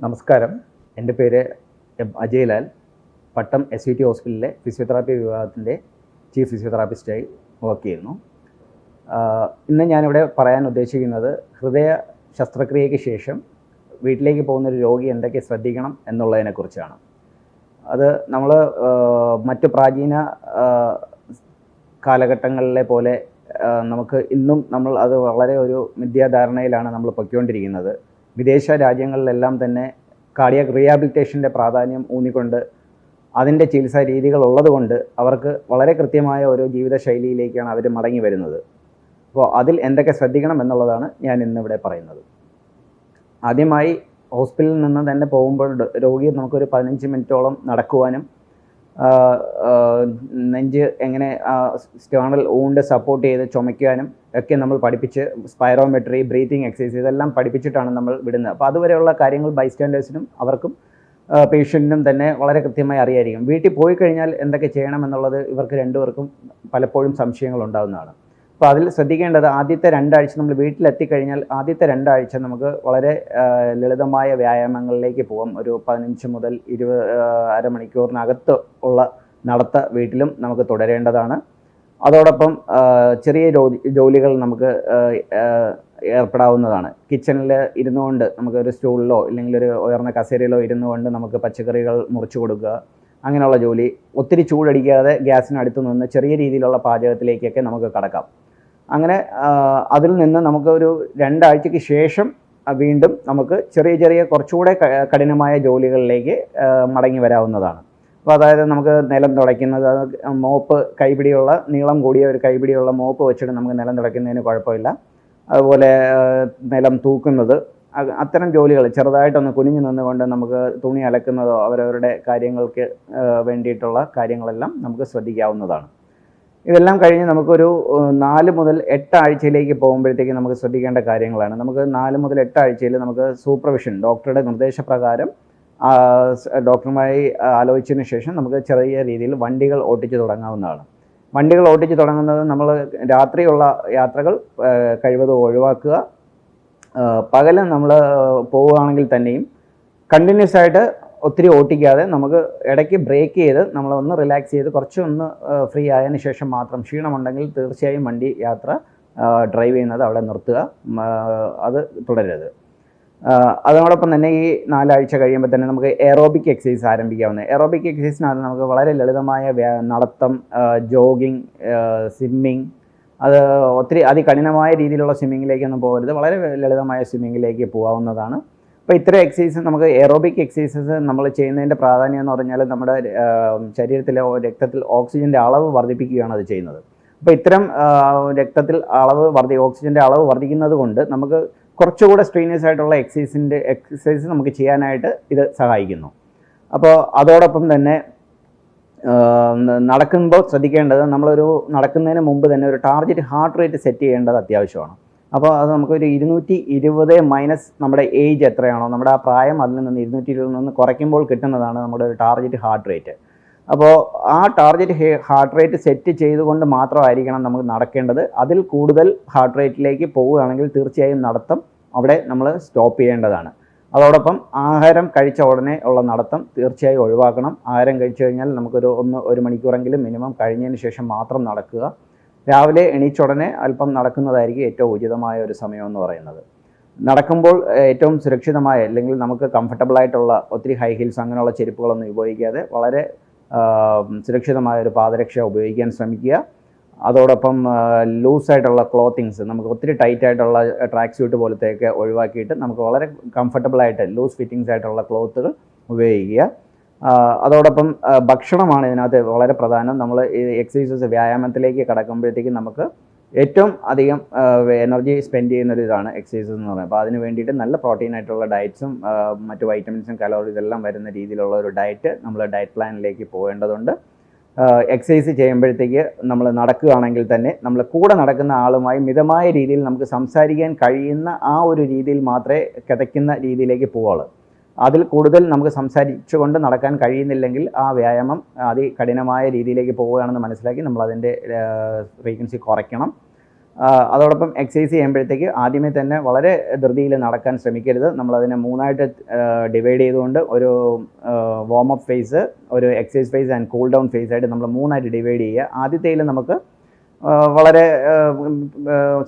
നമസ്കാരം. എൻ്റെ പേര് അജയ്ലാൽ. പട്ടം SVT ഹോസ്പിറ്റലിലെ ഫിസിയോതെറാപ്പി വിഭാഗത്തിൻ്റെ ചീഫ് ഫിസിയോതെറാപ്പിസ്റ്റായി വർക്ക് ചെയ്യുന്നു. ഇന്ന് ഞാനിവിടെ പറയാൻ ഉദ്ദേശിക്കുന്നത് ഹൃദയ ശസ്ത്രക്രിയയ്ക്ക് ശേഷം വീട്ടിലേക്ക് പോകുന്നൊരു രോഗി എന്തൊക്കെ ശ്രദ്ധിക്കണം എന്നുള്ളതിനെക്കുറിച്ചാണ്. അത് നമ്മൾ മറ്റു പ്രാചീന കാലഘട്ടങ്ങളിലെ പോലെ നമുക്ക് ഇന്നും നമ്മൾ അത് വളരെ ഒരു മിഥ്യാധാരണയിലാണ് നമ്മൾ പൊയ്ക്കൊണ്ടിരിക്കുന്നത്. വിദേശ രാജ്യങ്ങളിലെല്ലാം തന്നെ കാർഡിയാക് റീഹാബിലിറ്റേഷൻ്റെ പ്രാധാന്യം ഊന്നിക്കൊണ്ട് അതിൻ്റെ ചികിത്സാ രീതികൾ ഉള്ളതുകൊണ്ട് അവർക്ക് വളരെ കൃത്യമായ ഒരു ജീവിതശൈലിയിലേക്കാണ് അവർ മടങ്ങി വരുന്നത്. അപ്പോൾ അതിൽ എന്തൊക്കെ ശ്രദ്ധിക്കണം എന്നുള്ളതാണ് ഞാൻ ഇന്നിവിടെ പറയുന്നത്. ആദ്യമായി ഹോസ്പിറ്റലിൽ നിന്ന് തന്നെ പോകുമ്പോൾ രോഗി നമുക്കൊരു 15 മിനിറ്റോളം നടക്കുവാനും നെഞ്ച് എങ്ങനെ സ്റ്റേണൽ ഊണ്ട് സപ്പോർട്ട് ചെയ്ത് ചുമയ്ക്കാനും ഒക്കെ നമ്മൾ പഠിപ്പിച്ച് സ്പൈറോമെട്രി, ബ്രീത്തിങ് എക്സസൈസ് ഇതെല്ലാം പഠിപ്പിച്ചിട്ടാണ് നമ്മൾ വിടുന്നത്. അപ്പോൾ അതുവരെയുള്ള കാര്യങ്ങൾ ബൈസ്റ്റാൻഡേഴ്സിനും അവർക്കും പേഷ്യൻറ്റിനും തന്നെ വളരെ കൃത്യമായി അറിയായിരിക്കും. വീട്ടിൽ പോയി കഴിഞ്ഞാൽ എന്തൊക്കെ ചെയ്യണം എന്നുള്ളത് ഇവർക്ക് രണ്ടുപേർക്കും പലപ്പോഴും സംശയങ്ങൾ ഉണ്ടാകുന്നതാണ്. അപ്പോൾ അതിൽ ശ്രദ്ധിക്കേണ്ടത് ആദ്യത്തെ 2 ആഴ്ച നമ്മൾ വീട്ടിലെത്തിക്കഴിഞ്ഞാൽ ആദ്യത്തെ 2 ആഴ്ച നമുക്ക് വളരെ ലളിതമായ വ്യായാമങ്ങളിലേക്ക് പോകാം. ഒരു 15 മുതൽ 20 അരമണിക്കൂറിനകത്ത് ഉള്ള നടത്ത വീട്ടിലും നമുക്ക് തുടരേണ്ടതാണ്. അതോടൊപ്പം ചെറിയ ജോലികൾ നമുക്ക് ഏർപ്പെടാവുന്നതാണ്. കിച്ചണിൽ ഇരുന്നുകൊണ്ട് നമുക്കൊരു സ്റ്റൂളിലോ ഇല്ലെങ്കിൽ ഒരു ഉയർന്ന കസേരയിലോ ഇരുന്നുകൊണ്ട് നമുക്ക് പച്ചക്കറികൾ മുറിച്ച് കൊടുക്കുക, അങ്ങനെയുള്ള ജോലി. ഒത്തിരി ചൂടടിക്കാതെ ഗ്യാസിനടുത്ത് നിന്ന് ചെറിയ രീതിയിലുള്ള പാചകത്തിലേക്കൊക്കെ നമുക്ക് കടക്കാം. അങ്ങനെ അതിൽ നിന്ന് നമുക്ക് ഒരു 2 ആഴ്ചയ്ക്ക് ശേഷം വീണ്ടും നമുക്ക് ചെറിയ കുറച്ചുകൂടെ കഠിനമായ ജോലികളിലേക്ക് മടങ്ങി വരാവുന്നതാണ്. അപ്പോൾ അതായത് നമുക്ക് നിലം തുടയ്ക്കുന്നത്, മോപ്പ് കൈപിടിയുള്ള നീളം കൂടിയ ഒരു കൈപിടിയുള്ള മോപ്പ് വെച്ചിട്ട് നമുക്ക് നിലം തുടയ്ക്കുന്നതിന് കുഴപ്പമില്ല. അതുപോലെ നിലം തൂക്കുന്നത്, അത്തരം ജോലികൾ ചെറുതായിട്ടൊന്ന് കുനിഞ്ഞു നിന്നുകൊണ്ട് നമുക്ക് തുണി അലക്കുന്നതോ അവരവരുടെ കാര്യങ്ങൾക്ക് വേണ്ടിയിട്ടുള്ള കാര്യങ്ങളെല്ലാം നമുക്ക് ശ്രദ്ധിക്കാവുന്നതാണ്. ഇതെല്ലാം കഴിഞ്ഞ് നമുക്കൊരു 4 മുതൽ 8 ആഴ്ചയിലേക്ക് പോകുമ്പോഴത്തേക്ക് നമുക്ക് ശ്രദ്ധിക്കേണ്ട കാര്യങ്ങളാണ്. നമുക്ക് 4 മുതൽ 8 ആഴ്ചയിൽ നമുക്ക് സൂപ്പർവിഷൻ, ഡോക്ടറുടെ നിർദ്ദേശപ്രകാരം ഡോക്ടറുമായി ആലോചിച്ചതിന് ശേഷം നമുക്ക് ചെറിയ രീതിയിൽ വണ്ടികൾ ഓട്ടിച്ച് തുടങ്ങാവുന്നതാണ്. വണ്ടികൾ ഓട്ടിച്ച് തുടങ്ങുന്നത് നമ്മൾ രാത്രിയുള്ള യാത്രകൾ കഴിവതും ഒഴിവാക്കുക. പകല് നമ്മൾ പോവുകയാണെങ്കിൽ തന്നെയും കണ്ടിന്യൂസ് ആയിട്ട് ഒത്തിരി ഓട്ടിക്കാതെ നമുക്ക് ഇടയ്ക്ക് ബ്രേക്ക് ചെയ്ത് നമ്മളൊന്ന് റിലാക്സ് ചെയ്ത് കുറച്ചൊന്ന് ഫ്രീ ആയതിനു ശേഷം മാത്രം, ക്ഷീണമുണ്ടെങ്കിൽ തീർച്ചയായും വണ്ടി യാത്ര ഡ്രൈവ് ചെയ്യുന്നത് അവിടെ നിർത്തുക, അത് തുടരരുത്. അതോടൊപ്പം തന്നെ ഈ 4 ആഴ്ച കഴിയുമ്പോൾ തന്നെ നമുക്ക് എയറോബിക് എക്സസൈസ് ആരംഭിക്കാവുന്നത്. എയറോബിക് എക്സസൈസിനകത്ത് നമുക്ക് വളരെ ലളിതമായ നടത്തം, ജോഗിങ്, സ്വിമ്മിങ്, അത് ഒത്തിരി അതികഠിനമായ രീതിയിലുള്ള സ്വിമ്മിങ്ങിലേക്കൊന്നും പോകരുത്, വളരെ ലളിതമായ സ്വിമ്മിങ്ങിലേക്ക് പോകാവുന്നതാണ്. അപ്പോൾ ഇത്തരം എക്സസൈസ് നമുക്ക് എയറോബിക് എക്സസൈസസ് നമ്മൾ ചെയ്യുന്നതിൻ്റെ പ്രാധാന്യം എന്ന് പറഞ്ഞാൽ നമ്മുടെ ശരീരത്തിലെ രക്തത്തിൽ ഓക്സിജൻ്റെ അളവ് വർദ്ധിപ്പിക്കുകയാണ് അത് ചെയ്യുന്നത്. അപ്പോൾ ഇത്തരം രക്തത്തിൽ ഓക്സിജൻ്റെ അളവ് വർദ്ധിക്കുന്നത് കൊണ്ട് നമുക്ക് കുറച്ചുകൂടെ സ്ട്രെയിനിയസ് ആയിട്ടുള്ള എക്സസൈസ് നമുക്ക് ചെയ്യാനായിട്ട് ഇത് സഹായിക്കുന്നു. അപ്പോൾ അതോടൊപ്പം തന്നെ നടക്കുമ്പോൾ ശ്രദ്ധിക്കേണ്ടത്, നടക്കുന്നതിന് മുമ്പ് തന്നെ ഒരു ടാർഗറ്റ് ഹാർട്ട് റേറ്റ് സെറ്റ് ചെയ്യേണ്ടത് അത്യാവശ്യമാണ്. അപ്പോൾ അത് നമുക്കൊരു 220 മൈനസ് നമ്മുടെ ഏജ് എത്രയാണോ, നമ്മുടെ ആ പ്രായം, അതിൽ നിന്ന് 220 നിന്ന് കുറയ്ക്കുമ്പോൾ കിട്ടുന്നതാണ് നമ്മുടെ ഒരു ടാർഗറ്റ് ഹാർട്ട് റേറ്റ്. അപ്പോൾ ആ ടാർഗറ്റ് ഹാർട്ട് റേറ്റ് സെറ്റ് ചെയ്തുകൊണ്ട് മാത്രമായിരിക്കണം നമുക്ക് നടക്കേണ്ടത്. അതിൽ കൂടുതൽ ഹാർട്ട് റേറ്റിലേക്ക് പോവുകയാണെങ്കിൽ തീർച്ചയായും നടത്തം അവിടെ നമ്മൾ സ്റ്റോപ്പ് ചെയ്യേണ്ടതാണ്. അതോടൊപ്പം ആഹാരം കഴിച്ച ഉടനെ ഉള്ള നടത്തം തീർച്ചയായും ഒഴിവാക്കണം. ആഹാരം കഴിച്ചു കഴിഞ്ഞാൽ നമുക്കൊരു 1 മണിക്കൂറെങ്കിലും മിനിമം കഴിഞ്ഞതിന് ശേഷം മാത്രം നടക്കുക. രാവിലെ എണീച്ച ഉടനെ അല്പം നടക്കുന്നതായിരിക്കും ഏറ്റവും ഉചിതമായ ഒരു സമയം എന്ന് പറയുന്നത്. നടക്കുമ്പോൾ ഏറ്റവും സുരക്ഷിതമായ, അല്ലെങ്കിൽ നമുക്ക് കംഫർട്ടബിളായിട്ടുള്ള ഒത്തിരി ഹൈ ഹീൽസ് അങ്ങനെയുള്ള ചെരുപ്പുകളൊന്നും ഉപയോഗിക്കാതെ വളരെ സുരക്ഷിതമായ ഒരു പാദരക്ഷ ഉപയോഗിക്കാൻ ശ്രമിക്കുക. അതോടൊപ്പം ലൂസായിട്ടുള്ള ക്ലോത്തിങ്സ്, നമുക്ക് ഒത്തിരി ടൈറ്റായിട്ടുള്ള ട്രാക്ക് സ്യൂട്ട് പോലത്തെയൊക്കെ ഒഴിവാക്കിയിട്ട് നമുക്ക് വളരെ കംഫർട്ടബിളായിട്ട് ലൂസ് ഫിറ്റിങ്സ് ആയിട്ടുള്ള ക്ലോത്തുകൾ ഉപയോഗിക്കുക. അതോടൊപ്പം ഭക്ഷണമാണ് ഇതിനകത്ത് വളരെ പ്രധാനം. നമ്മൾ ഈ എക്സസൈസസ്, വ്യായാമത്തിലേക്ക് കടക്കുമ്പോഴത്തേക്കും നമുക്ക് ഏറ്റവും അധികം എനർജി സ്പെൻഡ് ചെയ്യുന്നൊരു ഇതാണ് എക്സസൈസസ് എന്ന് പറയുന്നത്. അപ്പോൾ അതിന് വേണ്ടിയിട്ട് നല്ല പ്രോട്ടീൻ ആയിട്ടുള്ള ഡയറ്റ്സും മറ്റു വൈറ്റമിൻസും കലോറീസ് എല്ലാം വരുന്ന രീതിയിലുള്ള ഒരു ഡയറ്റ് നമ്മൾ ഡയറ്റ് പ്ലാനിലേക്ക് പോകേണ്ടതുണ്ട്. എക്സസൈസ് ചെയ്യുമ്പോഴത്തേക്ക് നമ്മൾ നടക്കുകയാണെങ്കിൽ തന്നെ നമ്മൾ കൂടെ നടക്കുന്ന ആളുമായി മിതമായ രീതിയിൽ നമുക്ക് സംസാരിക്കാൻ കഴിയുന്ന ആ ഒരു രീതിയിൽ മാത്രമേ കിതയ്ക്കുന്ന രീതിയിലേക്ക് പോവുള്ളൂ. അതിൽ കൂടുതൽ നമുക്ക് സംസാരിച്ചുകൊണ്ട് നടക്കാൻ കഴിയുന്നില്ലെങ്കിൽ ആ വ്യായാമം അതികഠിനമായ രീതിയിലേക്ക് പോവുകയാണെന്ന് മനസ്സിലാക്കി നമ്മൾ അതിൻ്റെ ഫ്രീക്വൻസി കുറയ്ക്കണം. അതോടൊപ്പം എക്സസൈസ് ചെയ്യുമ്പോഴത്തേക്ക് ആദ്യമേ തന്നെ വളരെ ധൃതിയിൽ നടക്കാൻ ശ്രമിക്കരുത്. നമ്മളതിനെ 3ആയിട്ട് ഡിവൈഡ് ചെയ്തുകൊണ്ട് ഒരു വാം അപ്പ് ഫേസ്, ഒരു exercise phase and cool down phase ആയിട്ട് നമ്മൾ 3ആയിട്ട് ഡിവൈഡ് ചെയ്യുക. ആദ്യത്തേതിൽ നമുക്ക് വളരെ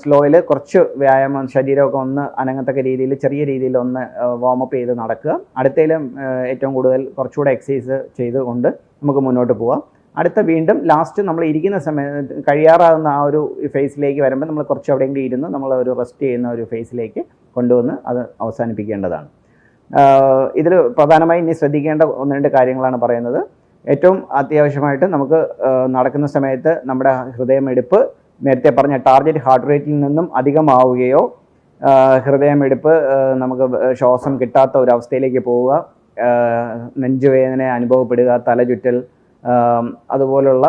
സ്ലോയിൽ കുറച്ച് വ്യായാമം, ശരീരമൊക്കെ ഒന്ന് അനങ്ങത്തക്ക രീതിയിൽ ചെറിയ രീതിയിൽ ഒന്ന് വാം അപ്പ് ചെയ്ത് നടക്കുക. അടുത്തതിലും ഏറ്റവും കൂടുതൽ കുറച്ചുകൂടെ എക്സസൈസ് ചെയ്തുകൊണ്ട് നമുക്ക് മുന്നോട്ട് പോവാം. അടുത്ത വീണ്ടും ലാസ്റ്റ് നമ്മൾ ഇരിക്കുന്ന സമയത്ത് കഴിയാറാകുന്ന ആ ഒരു ഫേസിലേക്ക് വരുമ്പോൾ നമ്മൾ കുറച്ച് എവിടെയെങ്കിലും ഇരുന്ന് നമ്മൾ ഒരു റെസ്റ്റ് ചെയ്യുന്ന ഒരു ഫേസിലേക്ക് കൊണ്ടുവന്ന് അത് അവസാനിപ്പിക്കേണ്ടതാണ്. ഇതിൽ പ്രധാനമായും ഇനി ശ്രദ്ധിക്കേണ്ട 1-2 കാര്യങ്ങളാണ് പറയുന്നത്. ഏറ്റവും അത്യാവശ്യമായിട്ട് നമുക്ക് നടക്കുന്ന സമയത്ത് നമ്മുടെ ഹൃദയമിടിപ്പ് നേരത്തെ പറഞ്ഞ ടാർഗറ്റ് ഹാർട്ട് റേറ്റിൽ നിന്നും അധികമാവുകയോ ഹൃദയമിടിപ്പ് നമുക്ക് ശ്വാസം കിട്ടാത്ത ഒരവസ്ഥയിലേക്ക് പോവുക, നെഞ്ചുവേദന അനുഭവപ്പെടുക, തലചുറ്റൽ, അതുപോലുള്ള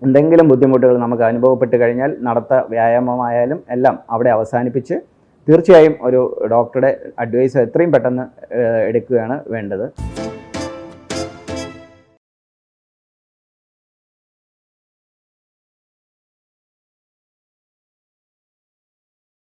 എന്തെങ്കിലും ബുദ്ധിമുട്ടുകൾ നമുക്ക് അനുഭവപ്പെട്ട് കഴിഞ്ഞാൽ വ്യായാമമായാലും എല്ലാം അവിടെ അവസാനിപ്പിച്ച് തീർച്ചയായും ഒരു ഡോക്ടറുടെ അഡ്വൈസ് എത്രയും പെട്ടെന്ന് എടുക്കുകയാണ് വേണ്ടത്.